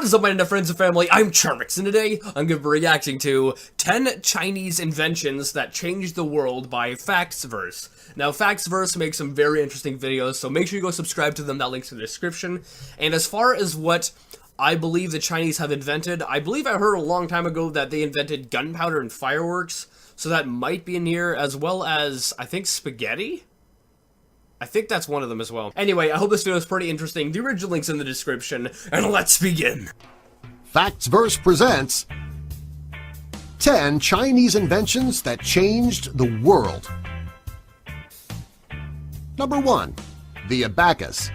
What is up, my friends and family? I'm charmx, and today I'm going to be reacting to 10 Chinese inventions that changed the world by Factsverse. Now, Factsverse makes some very interesting videos, so make sure you go subscribe to them. That link's in the description. And as far as what I believe the Chinese have invented, I believe I heard a long time ago that they invented gunpowder and fireworks, so that might be in here, as well as, I think, spaghetti? I think that's one of them as well. Anyway, I hope this video is pretty interesting. The original link's in the description, and let's begin. Factsverse presents 10 Chinese inventions that changed the world. Number 1. The abacus.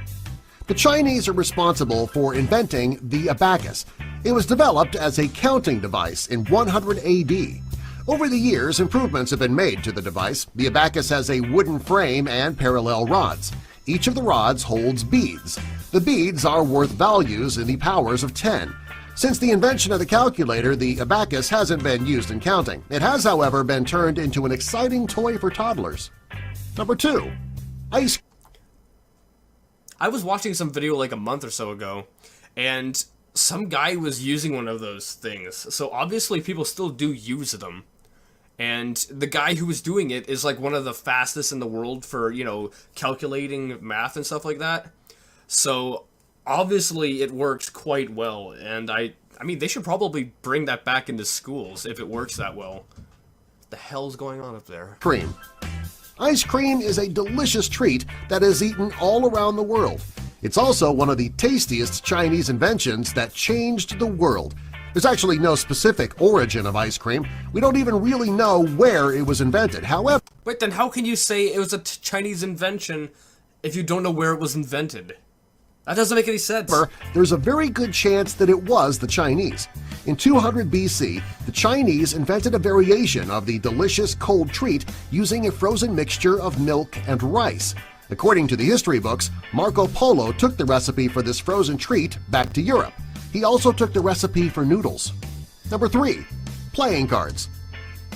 The Chinese are responsible for inventing the abacus. It was developed as a counting device in 100 AD. Over the years, improvements have been made to the device. The abacus has a wooden frame and parallel rods. Each of the rods holds beads. The beads are worth values in the powers of 10. Since the invention of the calculator, the abacus hasn't been used in counting. It has, however, been turned into an exciting toy for toddlers. Number 2. Ice. I was watching some video like a month or so ago, and some guy was using one of those things. So obviously people still do use them. And the guy who was doing it is like one of the fastest in the world for, you know, calculating math and stuff like that. So obviously it works quite well, and I mean, they should probably bring that back into schools if it works that well. What the hell's going on up there? Cream. Ice cream is a delicious treat that is eaten all around the world. It's also one of the tastiest Chinese inventions that changed the world. There's actually no specific origin of ice cream. We don't even really know where it was invented. However, wait, then how can you say it was a Chinese invention if you don't know where it was invented? That doesn't make any sense. There's a very good chance that it was the Chinese. In 200 BC, the Chinese invented a variation of the delicious cold treat using a frozen mixture of milk and rice. According to the history books, Marco Polo took the recipe for this frozen treat back to Europe. He also took the recipe for noodles. Number 3. Playing cards.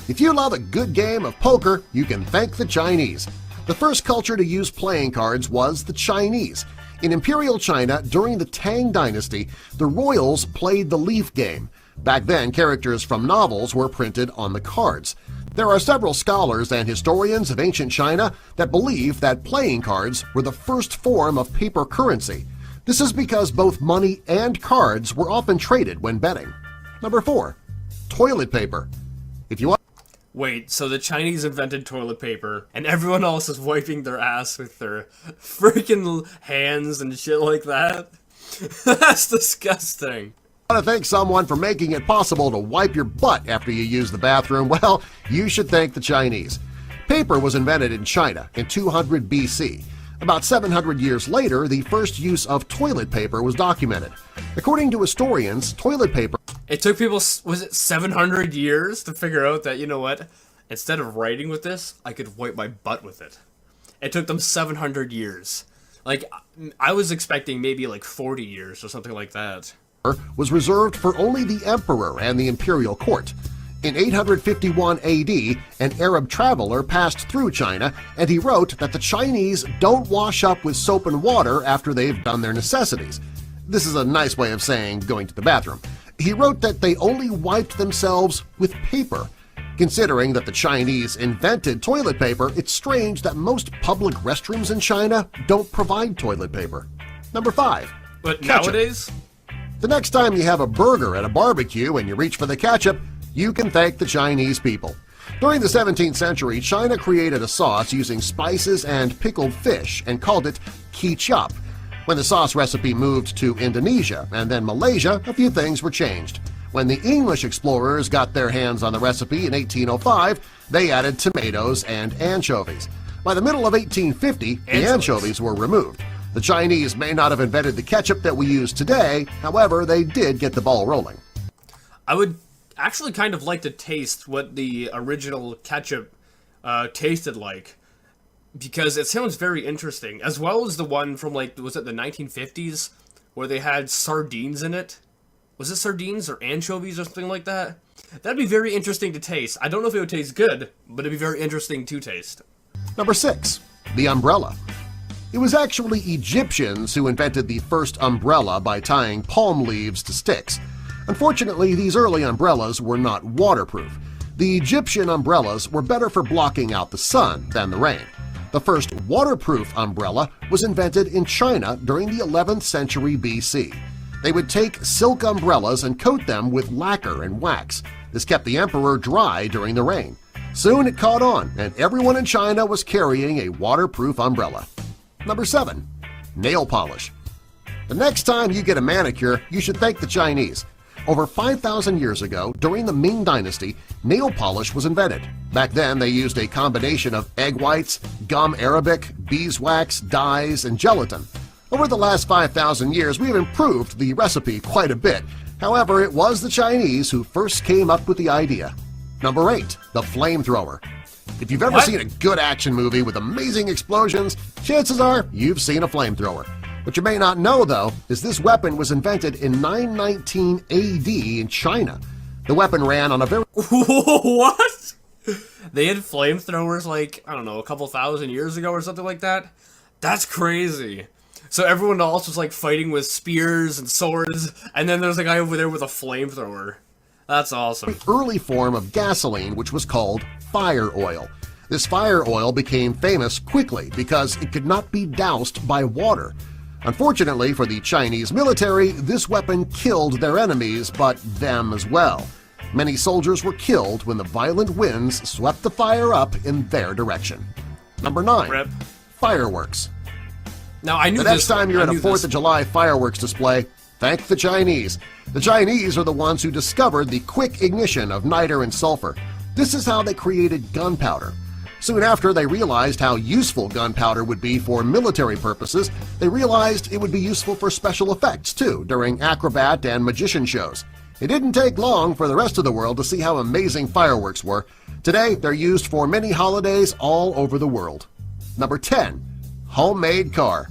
If you love a good game of poker, you can thank the Chinese. The first culture to use playing cards was the Chinese. In Imperial China, during the Tang Dynasty, the royals played the leaf game. Back then, characters from novels were printed on the cards. There are several scholars and historians of ancient China that believe that playing cards were the first form of paper currency. This is because both money and cards were often traded when betting. Number 4. Toilet paper. If you want. Wait, so the Chinese invented toilet paper, and everyone else is wiping their ass with their freaking hands and shit like that? That's disgusting. Want to thank someone for making it possible to wipe your butt after you use the bathroom? Well, you should thank the Chinese. Paper was invented in China in 200 BC. About 700 years later, the first use of toilet paper was documented. According to historians, toilet paper— It took people, was it 700 years to figure out that, you know what, instead of writing with this, I could wipe my butt with it. It took them 700 years. Like, I was expecting maybe like 40 years or something like that. Was reserved for only the emperor and the imperial court. In 851 AD, an Arab traveler passed through China, and he wrote that the Chinese don't wash up with soap and water after they've done their necessities. This is a nice way of saying going to the bathroom. He wrote that they only wiped themselves with paper. Considering that the Chinese invented toilet paper, it's strange that most public restrooms in China don't provide toilet paper. Number 5. But ketchup. Nowadays? The next time you have a burger at a barbecue and you reach for the ketchup, you can thank the Chinese people. During the 17th century, China created a sauce using spices and pickled fish and called it ketchup. When the sauce recipe moved to Indonesia and then Malaysia, a few things were changed. When the English explorers got their hands on the recipe in 1805, they added tomatoes and anchovies. By the middle of 1850, the anchovies were removed. The Chinese may not have invented the ketchup that we use today, however, they did get the ball rolling. I would actually kind of like to taste what the original ketchup tasted like, because it sounds very interesting, as well as the one from, like, was it the 1950s, where they had sardines in it? Was it sardines or anchovies or something like that? That'd be very interesting to taste. I don't know if it would taste good, but it'd be very interesting to taste. Number 6. The umbrella. It was actually Egyptians who invented the first umbrella by tying palm leaves to sticks. Unfortunately, these early umbrellas were not waterproof. The Egyptian umbrellas were better for blocking out the sun than the rain. The first waterproof umbrella was invented in China during the 11th century BC. They would take silk umbrellas and coat them with lacquer and wax. This kept the emperor dry during the rain. Soon it caught on, and everyone in China was carrying a waterproof umbrella. Number 7. Nail polish. The next time you get a manicure, you should thank the Chinese. Over 5,000 years ago, during the Ming Dynasty, nail polish was invented. Back then, they used a combination of egg whites, gum arabic, beeswax, dyes, and gelatin. Over the last 5,000 years, we have improved the recipe quite a bit. However, it was the Chinese who first came up with the idea. Number 8. The flamethrower. If you've ever seen a good action movie with amazing explosions, chances are you've seen a flamethrower. What you may not know, though, is this weapon was invented in 919 AD in China. The weapon ran on a very… What? They had flamethrowers like, I don't know, a couple thousand years ago or something like that? That's crazy. So everyone else was like fighting with spears and swords, and then there's a guy over there with a flamethrower. That's awesome. Early form of gasoline, which was called fire oil. This fire oil became famous quickly because it could not be doused by water. Unfortunately for the Chinese military, this weapon killed their enemies, but them as well. Many soldiers were killed when the violent winds swept the fire up in their direction. Number 9. Rip. Fireworks. Now, I knew the next time you're at a 4th of July fireworks display, thank the Chinese. The Chinese are the ones who discovered the quick ignition of niter and sulfur. This is how they created gunpowder. Soon after they realized how useful gunpowder would be for military purposes, they realized it would be useful for special effects, too, during acrobat and magician shows. It didn't take long for the rest of the world to see how amazing fireworks were. Today, they're used for many holidays all over the world. Number 10. Homemade car.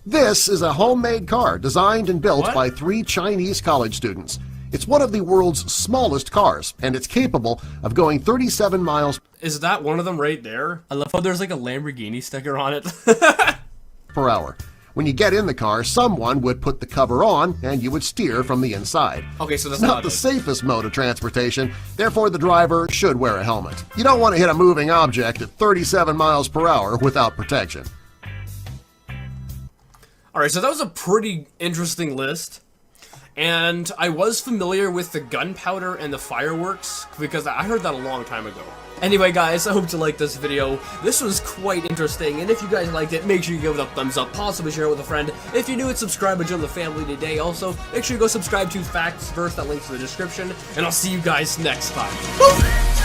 This is a homemade car designed and built by 3 Chinese college students. It's one of the world's smallest cars, and it's capable of going 37 miles Is that one of them right there? I love how there's like a Lamborghini sticker on it. per hour. When you get in the car, someone would put the cover on and you would steer from the inside. Okay, so that's It's not the safest mode of transportation, therefore the driver should wear a helmet. You don't want to hit a moving object at 37 miles per hour without protection. Alright, so that was a pretty interesting list. And I was familiar with the gunpowder and the fireworks because I heard that a long time ago. Anyway guys, I hope you liked this video. This was quite interesting, and if you guys liked it, make sure you give it a thumbs up, possibly share it with a friend. If you're new, subscribe and join the family today. Also, make sure you go subscribe to Facts Verse, that link's in the description, and I'll see you guys next time. Woo!